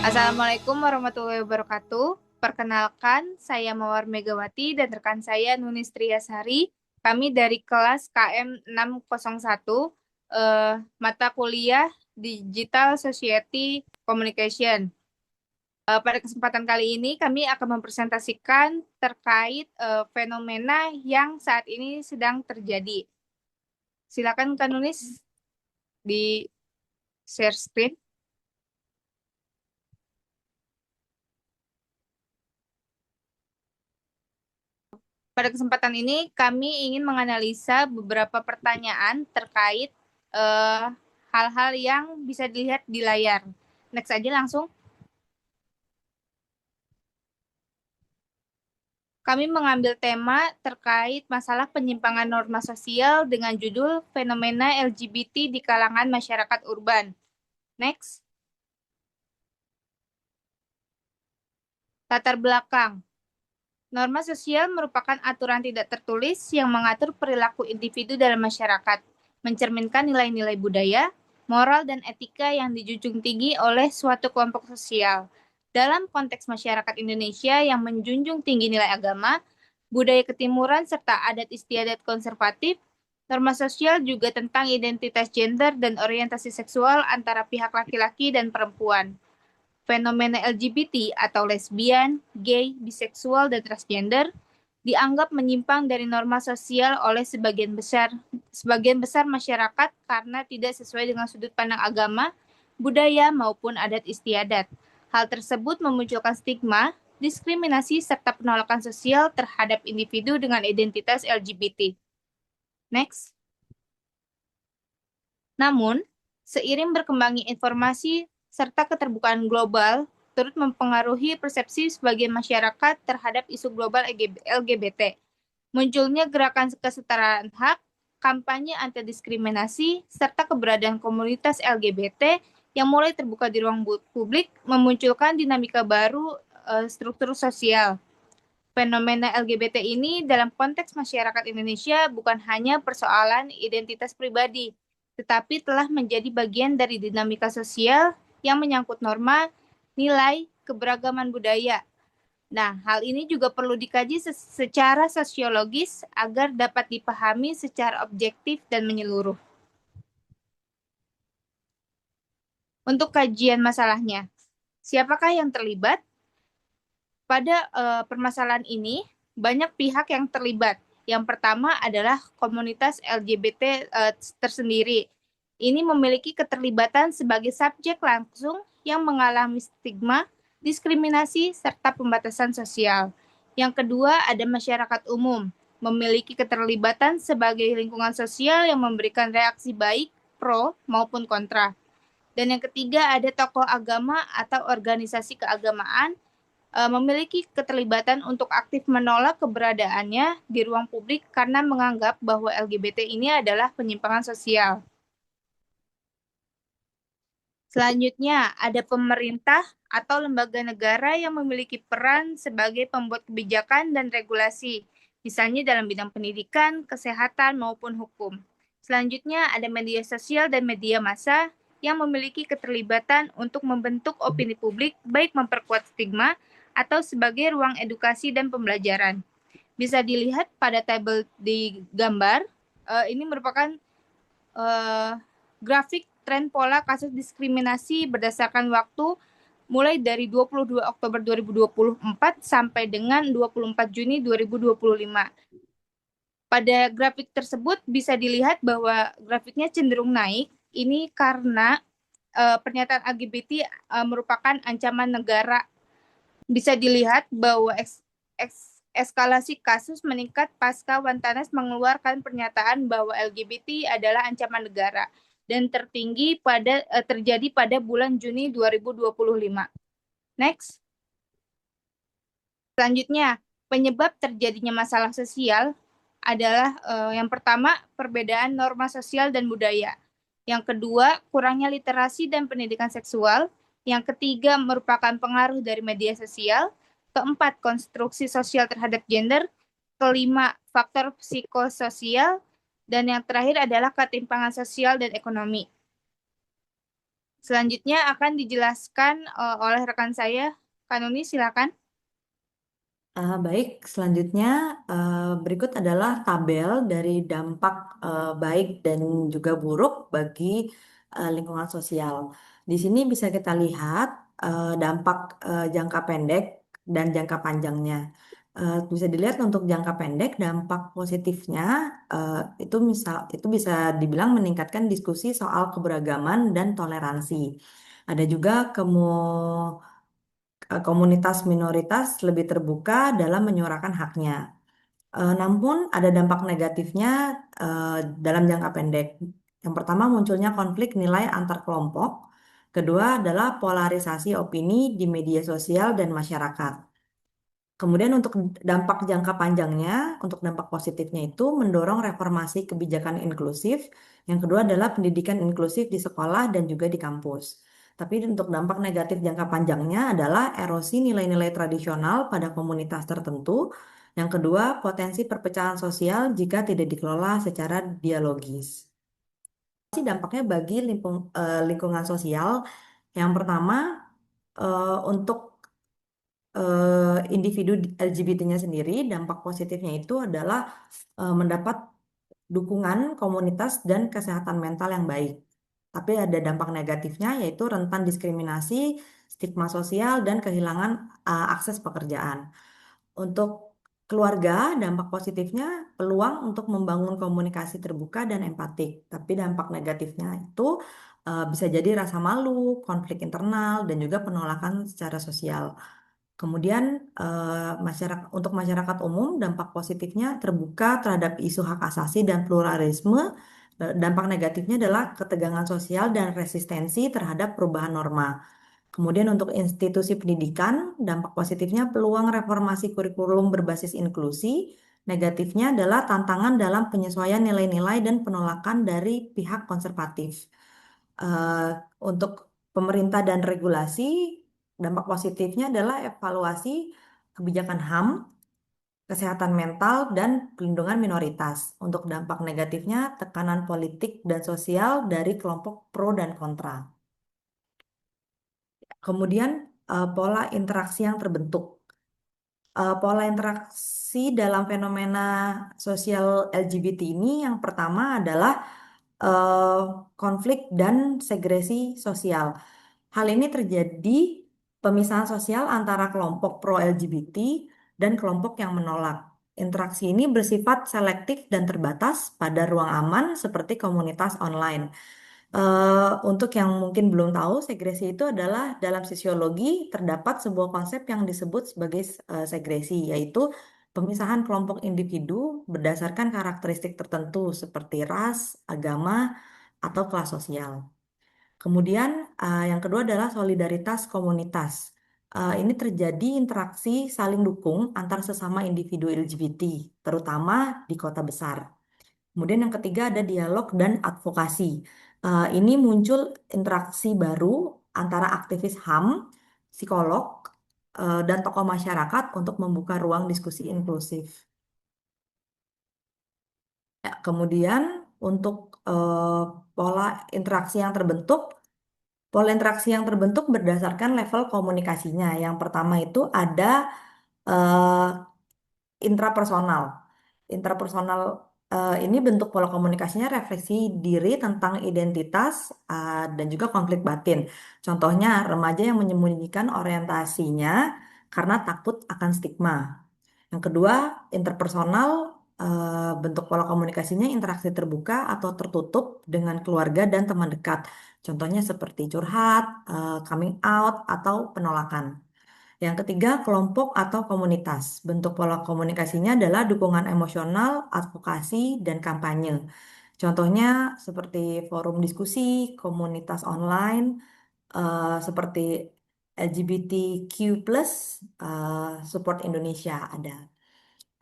Assalamualaikum warahmatullahi wabarakatuh. Perkenalkan, saya Mawar Megawati dan rekan saya Nunis Triyasari. Kami dari kelas KM 601, mata kuliah Digital Society Communication. Pada kesempatan kali ini kami akan mempresentasikan terkait fenomena yang saat ini sedang terjadi. Silakan Kak Nunis di share screen. Pada kesempatan ini, kami ingin menganalisa beberapa pertanyaan terkait hal-hal yang bisa dilihat di layar. Next aja langsung. Kami mengambil tema terkait masalah penyimpangan norma sosial dengan judul Fenomena LGBT di kalangan masyarakat urban. Next. Latar belakang. Norma sosial merupakan aturan tidak tertulis yang mengatur perilaku individu dalam masyarakat, mencerminkan nilai-nilai budaya, moral, dan etika yang dijunjung tinggi oleh suatu kelompok sosial. Dalam konteks masyarakat Indonesia yang menjunjung tinggi nilai agama, budaya ketimuran, serta adat istiadat konservatif, norma sosial juga tentang identitas gender dan orientasi seksual antara pihak laki-laki dan perempuan. Fenomena LGBT atau lesbian, gay, biseksual, dan transgender dianggap menyimpang dari norma sosial oleh sebagian besar masyarakat karena tidak sesuai dengan sudut pandang agama, budaya, maupun adat istiadat. Hal tersebut memunculkan stigma, diskriminasi, serta penolakan sosial terhadap individu dengan identitas LGBT. Next. Namun, seiring berkembangnya informasi serta keterbukaan global turut mempengaruhi persepsi sebagian masyarakat terhadap isu global LGBT. Munculnya gerakan kesetaraan hak, kampanye anti-diskriminasi, serta keberadaan komunitas LGBT yang mulai terbuka di ruang publik memunculkan dinamika baru struktur sosial. Fenomena LGBT ini dalam konteks masyarakat Indonesia bukan hanya persoalan identitas pribadi, tetapi telah menjadi bagian dari dinamika sosial yang menyangkut norma, nilai, keberagaman budaya. Nah, hal ini juga perlu dikaji secara sosiologis agar dapat dipahami secara objektif dan menyeluruh. Untuk kajian masalahnya, siapakah yang terlibat? Pada permasalahan ini, banyak pihak yang terlibat. Yang pertama adalah komunitas LGBT tersendiri. Ini memiliki keterlibatan sebagai subjek langsung yang mengalami stigma, diskriminasi, serta pembatasan sosial. Yang kedua ada masyarakat umum, memiliki keterlibatan sebagai lingkungan sosial yang memberikan reaksi baik, pro, maupun kontra. Dan yang ketiga ada tokoh agama atau organisasi keagamaan memiliki keterlibatan untuk aktif menolak keberadaannya di ruang publik karena menganggap bahwa LGBT ini adalah penyimpangan sosial. Selanjutnya, ada pemerintah atau lembaga negara yang memiliki peran sebagai pembuat kebijakan dan regulasi, misalnya dalam bidang pendidikan, kesehatan, maupun hukum. Selanjutnya, ada media sosial dan media massa yang memiliki keterlibatan untuk membentuk opini publik, baik memperkuat stigma atau sebagai ruang edukasi dan pembelajaran. Bisa dilihat pada tabel di gambar, ini merupakan grafik tren pola kasus diskriminasi berdasarkan waktu mulai dari 22 Oktober 2024 sampai dengan 24 Juni 2025. Pada grafik tersebut bisa dilihat bahwa grafiknya cenderung naik. Ini karena pernyataan LGBT merupakan ancaman negara. Bisa dilihat bahwa eskalasi kasus meningkat pasca Wantanas mengeluarkan pernyataan bahwa LGBT adalah ancaman negara dan tertinggi terjadi pada bulan Juni 2025. Next. Selanjutnya, penyebab terjadinya masalah sosial adalah yang pertama, perbedaan norma sosial dan budaya. Yang kedua, kurangnya literasi dan pendidikan seksual. Yang ketiga, merupakan pengaruh dari media sosial. Keempat, konstruksi sosial terhadap gender. Kelima, faktor psikososial. Dan yang terakhir adalah ketimpangan sosial dan ekonomi. Selanjutnya akan dijelaskan oleh rekan saya. Kanuni, silakan. Baik, selanjutnya berikut adalah tabel dari dampak baik dan juga buruk bagi lingkungan sosial. Di sini bisa kita lihat dampak jangka pendek dan jangka panjangnya. Bisa dilihat untuk jangka pendek, dampak positifnya eh, itu bisa dibilang meningkatkan diskusi soal keberagaman dan toleransi. Ada juga komunitas minoritas lebih terbuka dalam menyuarakan haknya. Namun ada dampak negatifnya dalam jangka pendek. Yang pertama munculnya konflik nilai antar kelompok. Kedua adalah polarisasi opini di media sosial dan masyarakat. Kemudian untuk dampak jangka panjangnya, untuk dampak positifnya itu mendorong reformasi kebijakan inklusif. Yang kedua adalah pendidikan inklusif di sekolah dan juga di kampus. Tapi untuk dampak negatif jangka panjangnya adalah erosi nilai-nilai tradisional pada komunitas tertentu. Yang kedua, potensi perpecahan sosial jika tidak dikelola secara dialogis. Dampaknya bagi lingkungan sosial, yang pertama untuk individu LGBT-nya sendiri, dampak positifnya itu adalah mendapat dukungan komunitas dan kesehatan mental yang baik. Tapi ada dampak negatifnya yaitu rentan diskriminasi, stigma sosial, dan kehilangan akses pekerjaan. Untuk keluarga, dampak positifnya peluang untuk membangun komunikasi terbuka dan empatik. Tapi dampak negatifnya itu bisa jadi rasa malu, konflik internal, dan juga penolakan secara sosial. Kemudian untuk masyarakat umum dampak positifnya terbuka terhadap isu hak asasi dan pluralisme. Dampak negatifnya adalah ketegangan sosial dan resistensi terhadap perubahan norma. Kemudian untuk institusi pendidikan, dampak positifnya peluang reformasi kurikulum berbasis inklusi. Negatifnya adalah tantangan dalam penyesuaian nilai-nilai dan penolakan dari pihak konservatif. Eh, untuk pemerintah dan regulasi, dampak positifnya adalah evaluasi kebijakan HAM, kesehatan mental, dan pelindungan minoritas. Untuk dampak negatifnya, tekanan politik dan sosial dari kelompok pro dan kontra. Kemudian pola interaksi yang terbentuk. Pola interaksi dalam fenomena sosial LGBT ini yang pertama adalah eh, konflik dan segresi sosial. Hal ini terjadi pemisahan sosial antara kelompok pro-LGBT dan kelompok yang menolak. Interaksi ini bersifat selektif dan terbatas pada ruang aman seperti komunitas online. Untuk yang mungkin belum tahu, segresi itu adalah dalam sosiologi terdapat sebuah konsep yang disebut sebagai segresi, yaitu pemisahan kelompok individu berdasarkan karakteristik tertentu seperti ras, agama, atau kelas sosial. Kemudian yang kedua adalah solidaritas komunitas. Ini terjadi interaksi saling dukung antar sesama individu LGBT, terutama di kota besar. Kemudian yang ketiga ada dialog dan advokasi. Ini muncul interaksi baru antara aktivis HAM, psikolog, dan tokoh masyarakat untuk membuka ruang diskusi inklusif. Ya, kemudian untuk pola interaksi yang terbentuk, pola interaksi yang terbentuk berdasarkan level komunikasinya. Yang pertama itu ada eh, intrapersonal. Intrapersonal ini bentuk pola komunikasinya refleksi diri tentang identitas dan juga konflik batin. Contohnya, remaja yang menyembunyikan orientasinya karena takut akan stigma. Yang kedua, interpersonal bentuk pola komunikasinya interaksi terbuka atau tertutup dengan keluarga dan teman dekat. Contohnya seperti curhat, coming out, atau penolakan. Yang ketiga, kelompok atau komunitas. Bentuk pola komunikasinya adalah dukungan emosional, advokasi, dan kampanye. Contohnya seperti forum diskusi, komunitas online, seperti LGBTQ+, Support Indonesia ada.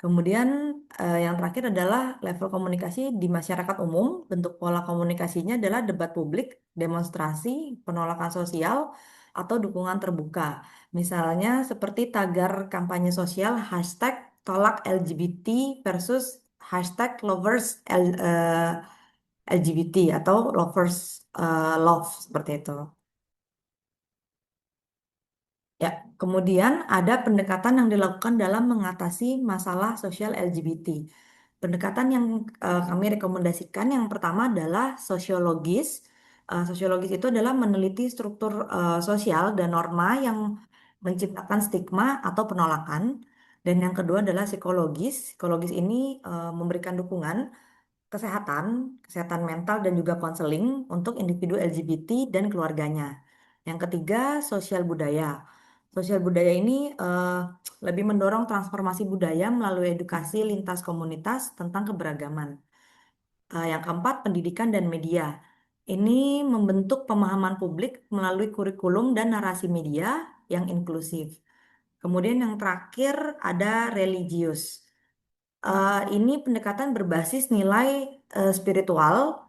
Kemudian yang terakhir adalah level komunikasi di masyarakat umum. Bentuk pola komunikasinya adalah debat publik, demonstrasi, penolakan sosial, atau dukungan terbuka. Misalnya seperti tagar kampanye sosial hashtag tolak LGBT versus hashtag lovers LGBT atau lovers love seperti itu. Ya, kemudian ada pendekatan yang dilakukan dalam mengatasi masalah sosial LGBT. Pendekatan yang kami rekomendasikan yang pertama adalah sosiologis. Sosiologis itu adalah meneliti struktur sosial dan norma yang menciptakan stigma atau penolakan. Dan yang kedua adalah psikologis. Psikologis ini memberikan dukungan kesehatan, kesehatan mental dan juga konseling untuk individu LGBT dan keluarganya. Yang ketiga, sosial budaya. Sosial budaya ini lebih mendorong transformasi budaya melalui edukasi lintas komunitas tentang keberagaman. Yang keempat, pendidikan dan media. Ini membentuk pemahaman publik melalui kurikulum dan narasi media yang inklusif. Kemudian yang terakhir ada religius. Ini pendekatan berbasis nilai spiritual,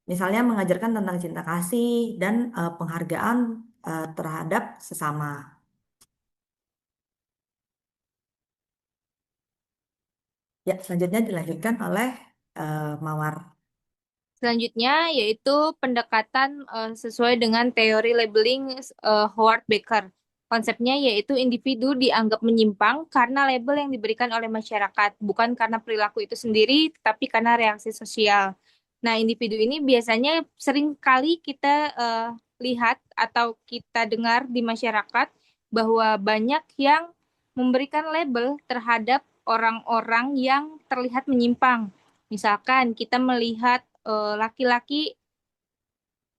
misalnya mengajarkan tentang cinta kasih dan penghargaan terhadap sesama. Ya, selanjutnya dilanjutkan oleh Mawar. Selanjutnya yaitu pendekatan sesuai dengan teori labeling Howard Baker. Konsepnya yaitu individu dianggap menyimpang karena label yang diberikan oleh masyarakat, bukan karena perilaku itu sendiri, tapi karena reaksi sosial. Nah, individu ini biasanya sering kali kita lihat atau kita dengar di masyarakat bahwa banyak yang memberikan label terhadap orang-orang yang terlihat menyimpang. Misalkan kita melihat laki-laki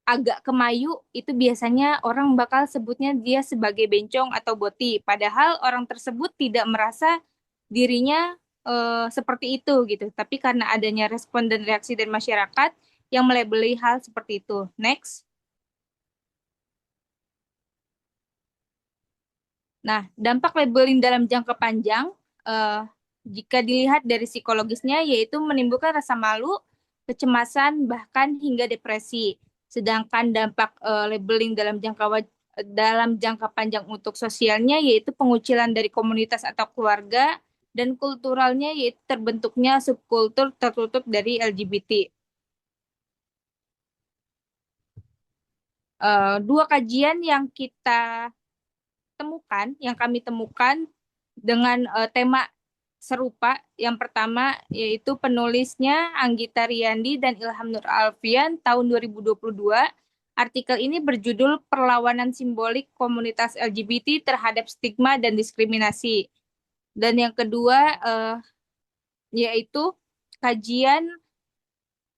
agak kemayu, itu biasanya orang bakal sebutnya dia sebagai bencong atau boti. Padahal orang tersebut tidak merasa dirinya seperti itu gitu. Tapi karena adanya respon dan reaksi dari masyarakat yang melabeli hal seperti itu. Next. Nah, dampak labeling dalam jangka panjang, eh, jika dilihat dari psikologisnya, yaitu menimbulkan rasa malu, kecemasan, bahkan hingga depresi. Sedangkan dampak labeling dalam jangka panjang untuk sosialnya, yaitu pengucilan dari komunitas atau keluarga, dan kulturalnya, yaitu terbentuknya subkultur tertutup dari LGBT. Dua kajian yang kami temukan dengan tema serupa. Yang pertama yaitu penulisnya Anggita Riyandi dan Ilham Nur Alfian tahun 2022. Artikel ini berjudul Perlawanan Simbolik Komunitas LGBT Terhadap Stigma dan Diskriminasi. Dan yang kedua yaitu kajian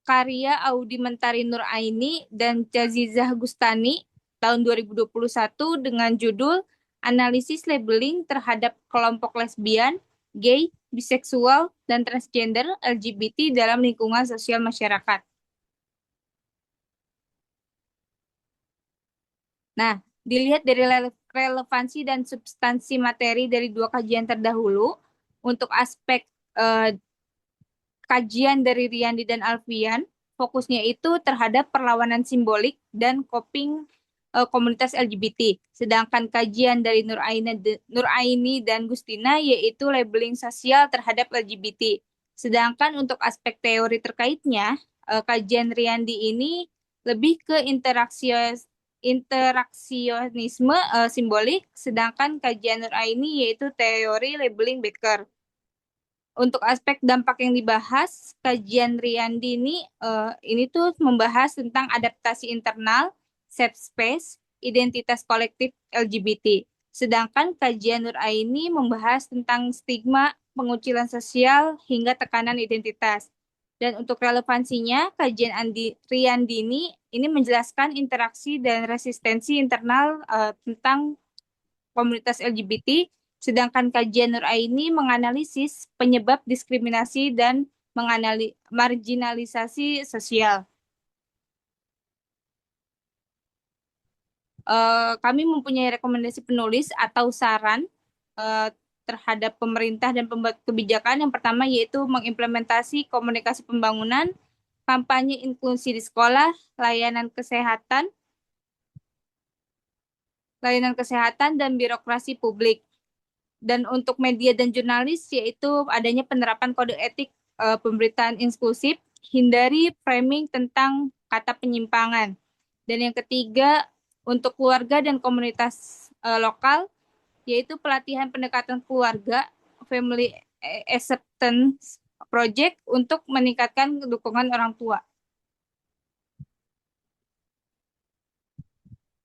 karya Audi Mentari Nuraini dan Jazizah Gustani tahun 2021 dengan judul Analisis Labeling Terhadap Kelompok Lesbian, Gay, Biseksual, dan Transgender LGBT dalam Lingkungan Sosial Masyarakat. Nah, dilihat dari relevansi dan substansi materi dari dua kajian terdahulu, untuk aspek eh, kajian dari Riyandi dan Alfian, fokusnya itu terhadap perlawanan simbolik dan coping komunitas LGBT. Sedangkan kajian dari Nuraini dan Gustina yaitu labeling sosial terhadap LGBT. Sedangkan untuk aspek teori terkaitnya, kajian Riyandi ini lebih ke interaksionisme simbolik, sedangkan kajian Nuraini yaitu teori labeling Baker. Untuk aspek dampak yang dibahas, kajian Riyandi ini tuh membahas tentang adaptasi internal, safe space, identitas kolektif LGBT. Sedangkan kajian Nuraini membahas tentang stigma, pengucilan sosial, hingga tekanan identitas. Dan untuk relevansinya, kajian Riyandi ini menjelaskan interaksi dan resistensi internal tentang komunitas LGBT, sedangkan kajian Nuraini menganalisis penyebab diskriminasi dan marginalisasi sosial. Kami mempunyai rekomendasi penulis atau saran terhadap pemerintah dan pembuat kebijakan. Yang pertama yaitu mengimplementasi komunikasi pembangunan, kampanye inklusi di sekolah, layanan kesehatan dan birokrasi publik. Dan untuk media dan jurnalis yaitu adanya penerapan kode etik pemberitaan inklusif, hindari framing tentang kata penyimpangan. Dan yang ketiga, untuk keluarga dan komunitas lokal, yaitu pelatihan pendekatan keluarga, family acceptance project untuk meningkatkan dukungan orang tua.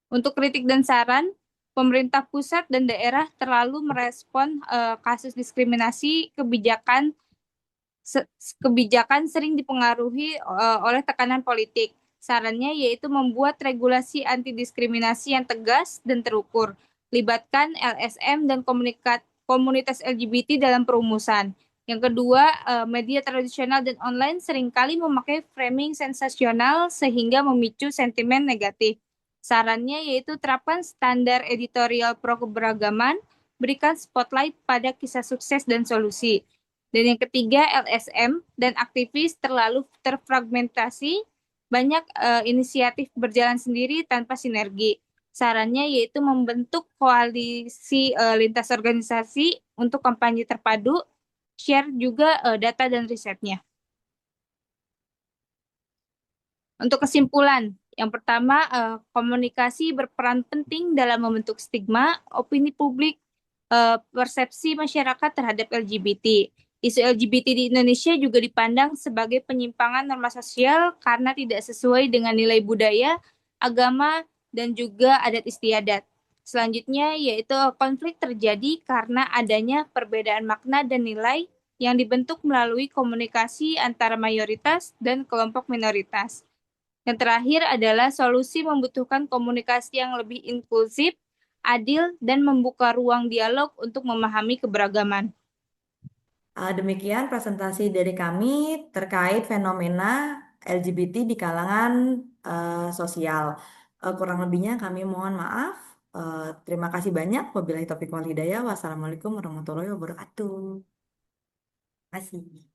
Untuk kritik dan saran, pemerintah pusat dan daerah terlalu merespon kasus diskriminasi kebijakan sering dipengaruhi oleh tekanan politik. Sarannya yaitu membuat regulasi anti diskriminasi yang tegas dan terukur, libatkan LSM dan komunitas LGBT dalam perumusan. Yang kedua, media tradisional dan online seringkali memakai framing sensasional sehingga memicu sentimen negatif. Sarannya yaitu terapkan standar editorial pro keberagaman, berikan spotlight pada kisah sukses dan solusi. Dan yang ketiga, LSM dan aktivis terlalu terfragmentasi, banyak inisiatif berjalan sendiri tanpa sinergi. Sarannya yaitu membentuk koalisi lintas organisasi untuk kampanye terpadu, share juga data dan risetnya. Untuk kesimpulan, yang pertama, komunikasi berperan penting dalam membentuk stigma, opini publik, persepsi masyarakat terhadap LGBT. Isu LGBT di Indonesia juga dipandang sebagai penyimpangan norma sosial karena tidak sesuai dengan nilai budaya, agama, dan juga adat istiadat. Selanjutnya, yaitu konflik terjadi karena adanya perbedaan makna dan nilai yang dibentuk melalui komunikasi antara mayoritas dan kelompok minoritas. Yang terakhir adalah solusi membutuhkan komunikasi yang lebih inklusif, adil, dan membuka ruang dialog untuk memahami keberagaman. Demikian presentasi dari kami terkait fenomena LGBT di kalangan sosial. Kurang lebihnya kami mohon maaf. Terima kasih banyak. Wabillahi taufiq wal hidayah. Wassalamualaikum warahmatullahi wabarakatuh. Terima kasih.